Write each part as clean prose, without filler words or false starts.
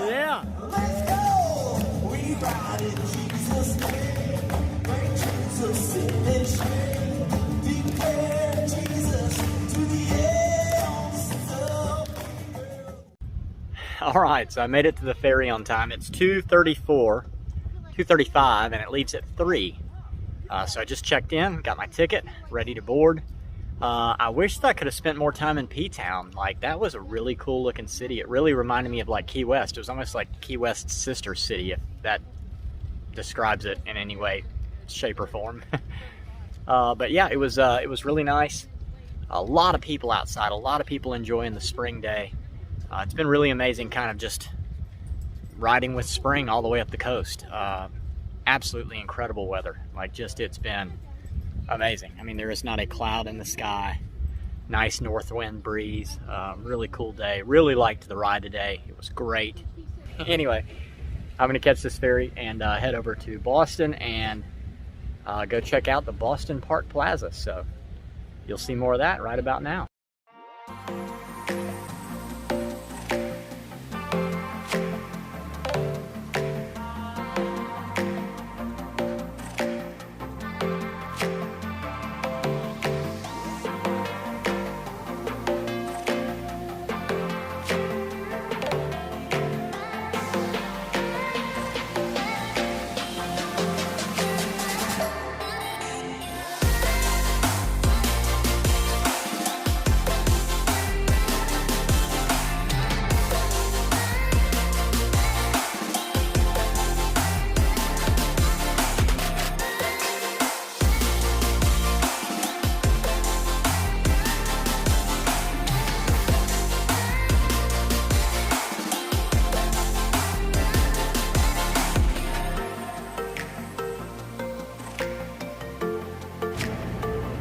Yeah. Let's go. We ride in Jesus' name. Bring Jesus sin and shame. Declare Jesus to the ends of the earth. All right, so I made it to the ferry on time. It's 2:35, and it leaves at 3. So I just checked in, got my ticket, ready to board. I wish that I could have spent more time in P-Town. Like, that was a really cool looking city. It really reminded me of like Key West. It was almost like Key West's sister city, if that describes it in any way, shape, or form. But yeah, it was really nice. A lot of people outside, a lot of people enjoying the spring day. It's been really amazing kind of just riding with spring all the way up the coast. Absolutely incredible weather. Like, just, it's been amazing. I mean, there is not a cloud in the sky. Nice north wind breeze. Really cool day. Really liked the ride today. It was great. Anyway, I'm going to catch this ferry and head over to Boston and go check out the Boston Park Plaza. So you'll see more of that right about now.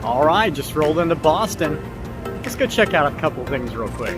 All right, just rolled into Boston. Let's go check out a couple things real quick.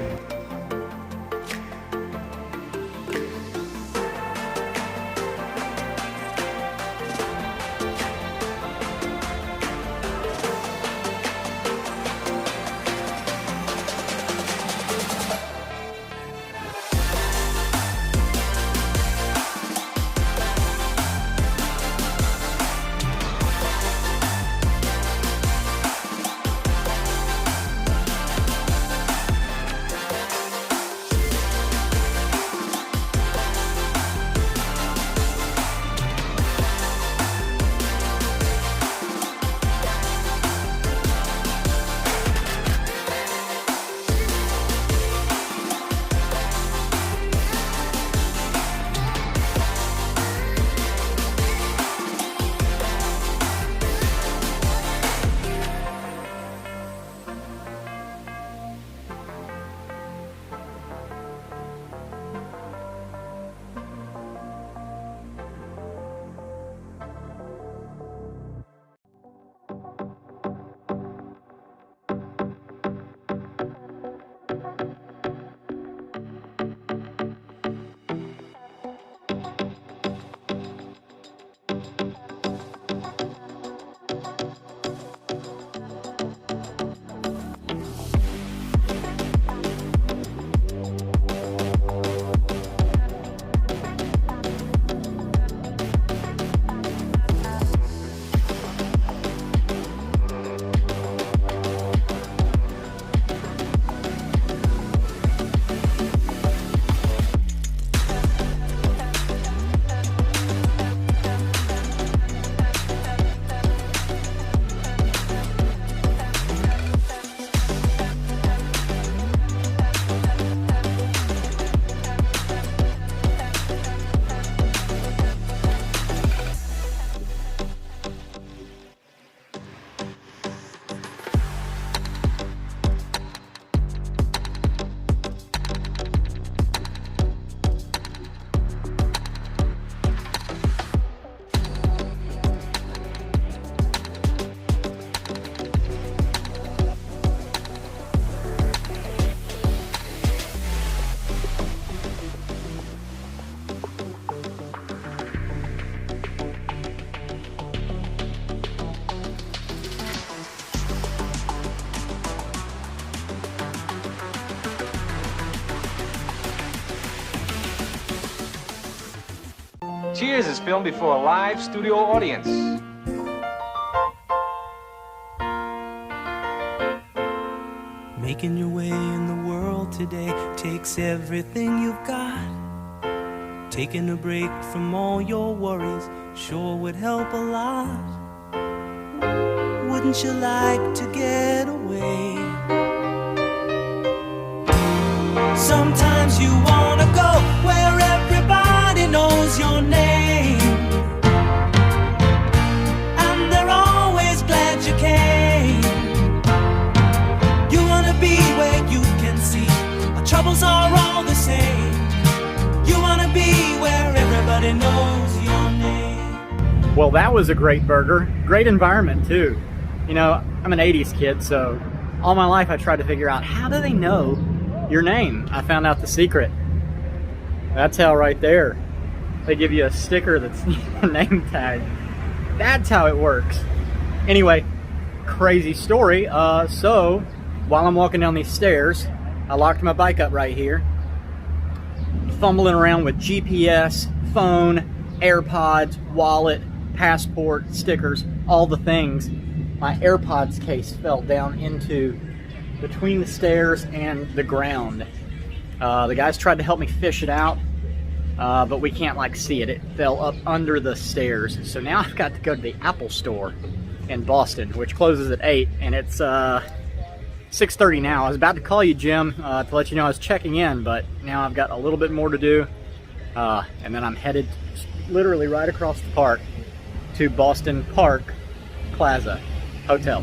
Cheers is filmed before a live studio audience. Making your way in the world today takes everything you've got. Taking a break from all your worries sure would help a lot. Wouldn't you like to get away? Sometimes you wanna go where everybody knows your name, and they're always glad you came. You wanna be where you can see our troubles are all the same. You wanna be where everybody knows your name. Well, that was a great burger. Great environment too. You know, I'm an 80s kid, so all my life I tried to figure out, how do they know your name? I found out the secret. That's how right there. They give you a sticker that's a name tag. That's how it works. Anyway, crazy story. So while I'm walking down these stairs, I locked my bike up right here, fumbling around with GPS, phone, AirPods, wallet, passport, stickers, all the things. My AirPods case fell down into between the stairs and the ground. The guys tried to help me fish it out, but we can't like see it. It fell up under the stairs. So now I've got to go to the Apple store in Boston, which closes at 8, and it's 6:30 now. I was about to call you, Jim, to let you know I was checking in, but now I've got a little bit more to do, and then I'm headed literally right across the park to Boston Park Plaza Hotel.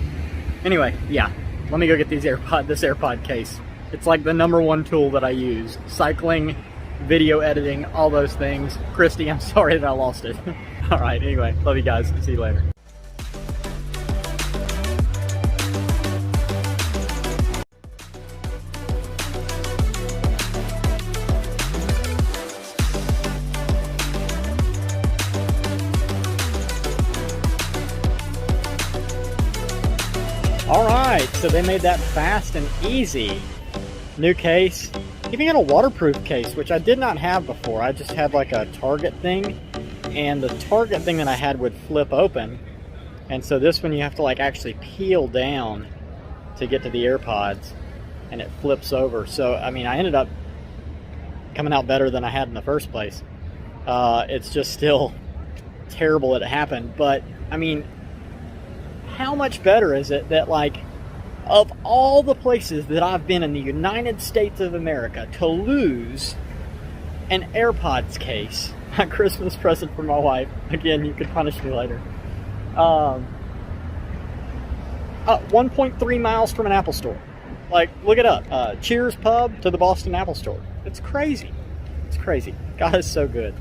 Anyway, yeah, let me go get this AirPod case. It's like the #1 tool that I use. Cycling, video editing, all those things. Christy, I'm sorry that I lost it. All right, anyway, love you guys. See you later. All right, so they made that fast and easy. New case, even got a waterproof case, which I did not have before. I just had like a Target thing, and the Target thing that I had would flip open. And so this one you have to like actually peel down to get to the AirPods, and it flips over. So, I mean, I ended up coming out better than I had in the first place. It's just still terrible that it happened, but I mean, how much better is it that, like, of all the places that I've been in the United States of America, to lose an AirPods case, my Christmas present for my wife, again, you could punish me later, 1.3 miles from an Apple store. Like, look it up. Cheers Pub to the Boston Apple store. It's crazy. It's crazy. God is so good.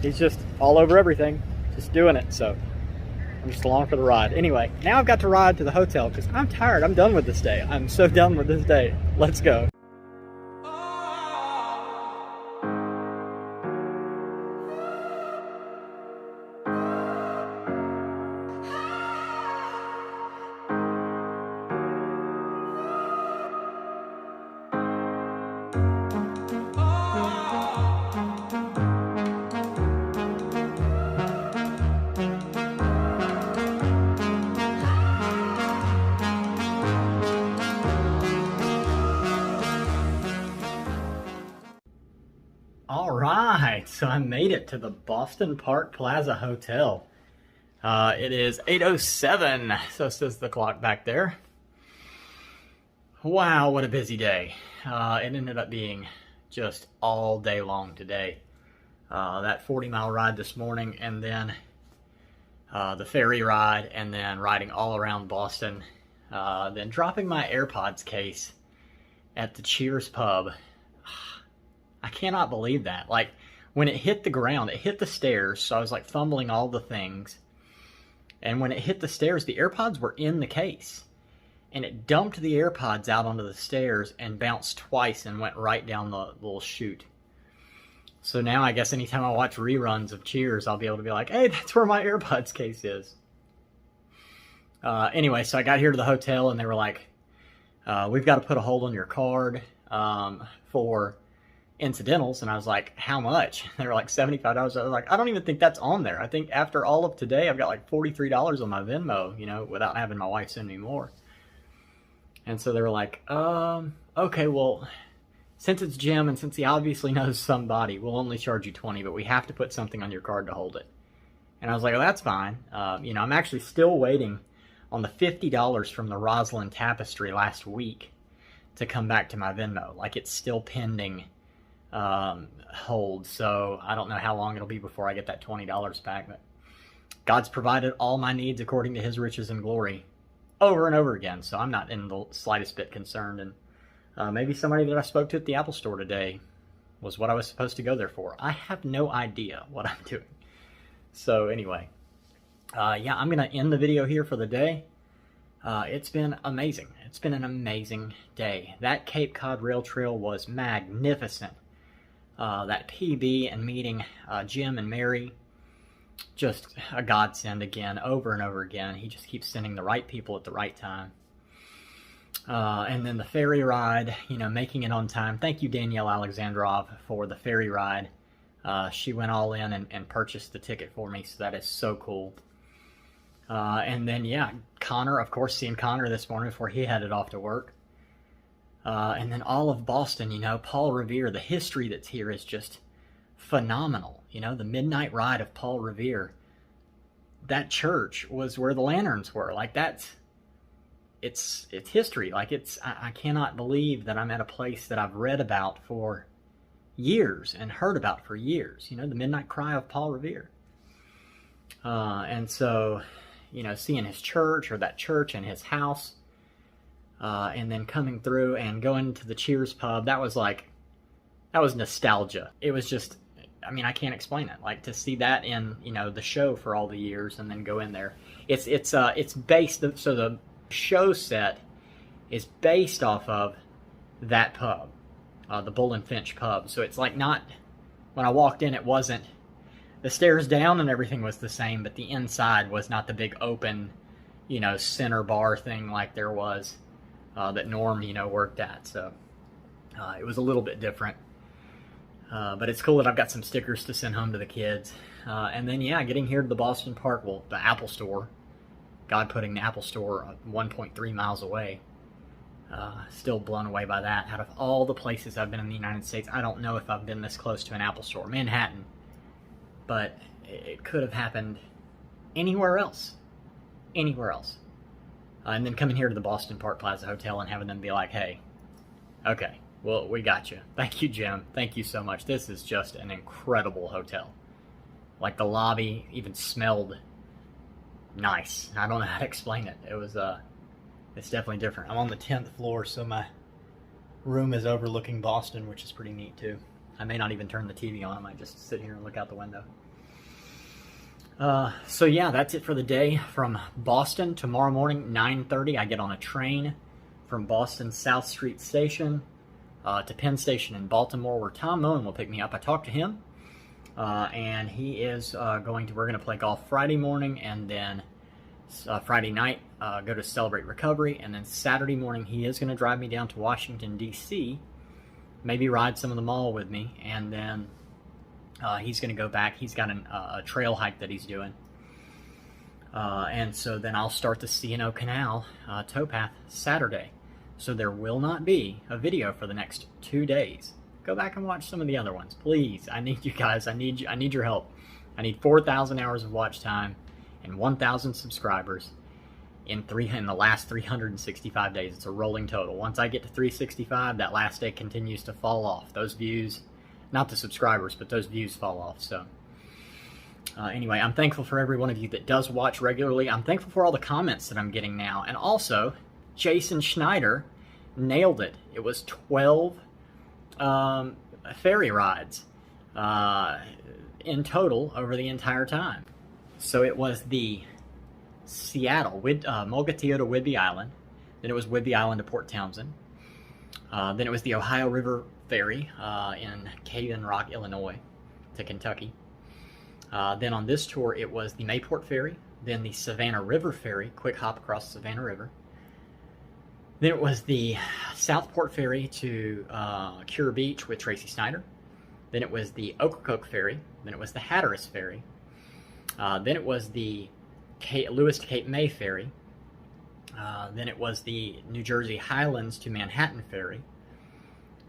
He's just all over everything, just doing it, so I'm just along for the ride. Anyway, now I've got to ride to the hotel because I'm tired. I'm done with this day. I'm so done with this day. Let's go. Alright, so I made it to the Boston Park Plaza Hotel. It is 8:07, so says the clock back there. Wow, what a busy day. It ended up being just all day long today. That 40-mile ride this morning, and then the ferry ride, and then riding all around Boston. Then dropping my AirPods case at the Cheers Pub. I cannot believe that. Like, when it hit the ground, it hit the stairs, so I was like fumbling all the things. And when it hit the stairs, the AirPods were in the case. And it dumped the AirPods out onto the stairs and bounced twice and went right down the little chute. So now I guess anytime I watch reruns of Cheers, I'll be able to be like, hey, that's where my AirPods case is. Anyway, so I got here to the hotel and they were like, we've got to put a hold on your card for incidentals, and I was like, how much? They were like $75. I was like, I don't even think that's on there. I think after all of today, I've got like $43 on my Venmo, you know, without having my wife send me more. And so they were like, okay, well, since it's Jim and since he obviously knows somebody, we'll only charge you $20, but we have to put something on your card to hold it. And I was like, oh, that's fine. You know, I'm actually still waiting on the $50 from the Roslyn Tapestry last week to come back to my Venmo. Like, it's still pending hold, so I don't know how long it'll be before I get that $20 back. But God's provided all my needs according to his riches and glory over and over again, so I'm not in the slightest bit concerned. And maybe somebody that I spoke to at the Apple Store today was what I was supposed to go there for. I have no idea what I'm doing. So anyway, yeah, I'm going to end the video here for the day. It's been amazing. It's been an amazing day. That Cape Cod Rail Trail was magnificent. That PB and meeting Jim and Mary, just a godsend again, over and over again. He just keeps sending the right people at the right time. And then the ferry ride, you know, making it on time. Thank you, Danielle Alexandrov, for the ferry ride. She went all in and purchased the ticket for me, so that is so cool. And then, yeah, Connor, of course, seeing Connor this morning before he headed off to work. And then all of Boston, you know, Paul Revere, the history that's here is just phenomenal. You know, the midnight ride of Paul Revere, that church was where the lanterns were. Like, it's history. Like, I cannot believe that I'm at a place that I've read about for years and heard about for years. You know, the midnight cry of Paul Revere. And so, you know, seeing his church, or that church and his house, and then coming through and going to the Cheers pub, that was nostalgia. It was just, I mean, I can't explain it. Like, to see that in, you know, the show for all the years and then go in there. It's based, so the show set is based off of that pub, the Bull and Finch pub. So it's like, not, when I walked in, it wasn't, the stairs down and everything was the same, but the inside was not the big open, you know, center bar thing like there was that Norm, you know, worked at. So it was a little bit different. But it's cool that I've got some stickers to send home to the kids. And then, yeah, getting here to the Boston Park, well, the Apple Store. God putting the Apple Store 1.3 miles away. Still blown away by that. Out of all the places I've been in the United States, I don't know if I've been this close to an Apple Store. Manhattan. But it could have happened anywhere else. Anywhere else. And then coming here to the Boston Park Plaza Hotel and having them be like, hey, okay, well, we got you. Thank you, Jim. Thank you so much. This is just an incredible hotel. Like, the lobby even smelled nice. I don't know how to explain it. It was, it's definitely different. I'm on the 10th floor, so my room is overlooking Boston, which is pretty neat, too. I may not even turn the TV on. I might just sit here and look out the window. So yeah, that's it for the day from Boston. Tomorrow morning, 9:30, I get on a train from Boston South Street Station to Penn Station in Baltimore, where Tom Moen will pick me up. I talked to him, and he is we're going to play golf Friday morning, and then Friday night, go to Celebrate Recovery, and then Saturday morning, he is going to drive me down to Washington, D.C., maybe ride some of the mall with me, and then he's going to go back. He's got a trail hike that he's doing. And so then I'll start the C&O Canal towpath Saturday. So there will not be a video for the next 2 days. Go back and watch some of the other ones. Please, I need you guys. I need your help. I need 4,000 hours of watch time and 1,000 subscribers in the last 365 days. It's a rolling total. Once I get to 365, that last day continues to fall off. Those views, not the subscribers, but those views fall off. So anyway, I'm thankful for every one of you that does watch regularly. I'm thankful for all the comments that I'm getting now. And also, Jason Schneider nailed it. It was 12 ferry rides in total over the entire time. So it was the Seattle, Mulgateo to Whidbey Island. Then it was Whidbey Island to Port Townsend. Then it was the Ohio River Ferry in Cave Rock, Illinois to Kentucky. Then on this tour, it was the Mayport Ferry, then the Savannah River Ferry, quick hop across the Savannah River. Then it was the Southport Ferry to Cure Beach with Tracy Snyder. Then it was the Ocracoke Ferry. Then it was the Hatteras Ferry. Then it was the Lewis to Cape May Ferry. Then it was the New Jersey Highlands to Manhattan Ferry.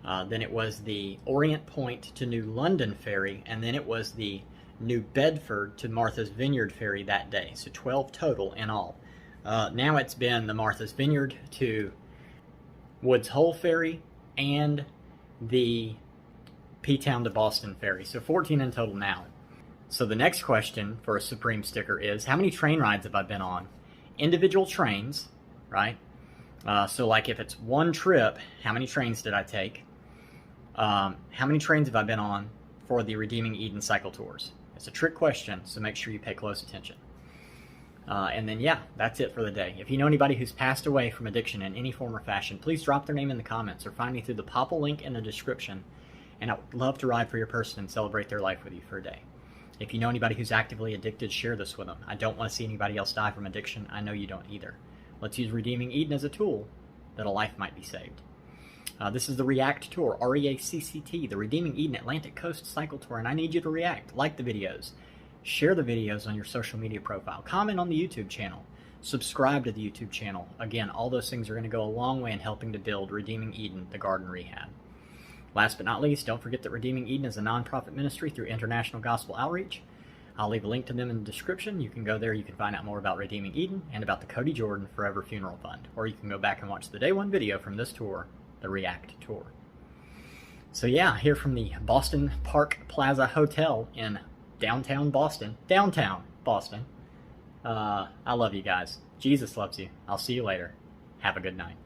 Then it was the Orient Point to New London Ferry. And then it was the New Bedford to Martha's Vineyard Ferry that day. So 12 total in all. Now it's been the Martha's Vineyard to Woods Hole Ferry and the P-Town to Boston Ferry. So 14 in total now. So the next question for a Supreme sticker is, how many train rides have I been on? Individual trains, right? So like if it's one trip, how many trains did I take? How many trains have I been on for the Redeeming Eden cycle tours? It's a trick question, so make sure you pay close attention. And then, yeah, that's it for the day. If you know anybody who's passed away from addiction in any form or fashion, please drop their name in the comments or find me through the Popple link in the description. And I would love to ride for your person and celebrate their life with you for a day. If you know anybody who's actively addicted, share this with them. I don't want to see anybody else die from addiction. I know you don't either. Let's use Redeeming Eden as a tool that a life might be saved. This is the REACCT Tour, REACCT, the Redeeming Eden Atlantic Coast Cycle Tour, and I need you to react, like the videos, share the videos on your social media profile, comment on the YouTube channel, subscribe to the YouTube channel. Again, all those things are going to go a long way in helping to build Redeeming Eden, the Garden Rehab. Last but not least, don't forget that Redeeming Eden is a nonprofit ministry through International Gospel Outreach. I'll leave a link to them in the description. You can go there, you can find out more about Redeeming Eden and about the Cody Jordan Forever Funeral Fund. Or you can go back and watch the day one video from this tour, the REACCT Tour. So yeah, here from the Boston Park Plaza Hotel in downtown Boston. I love you guys. Jesus loves you. I'll see you later. Have a good night.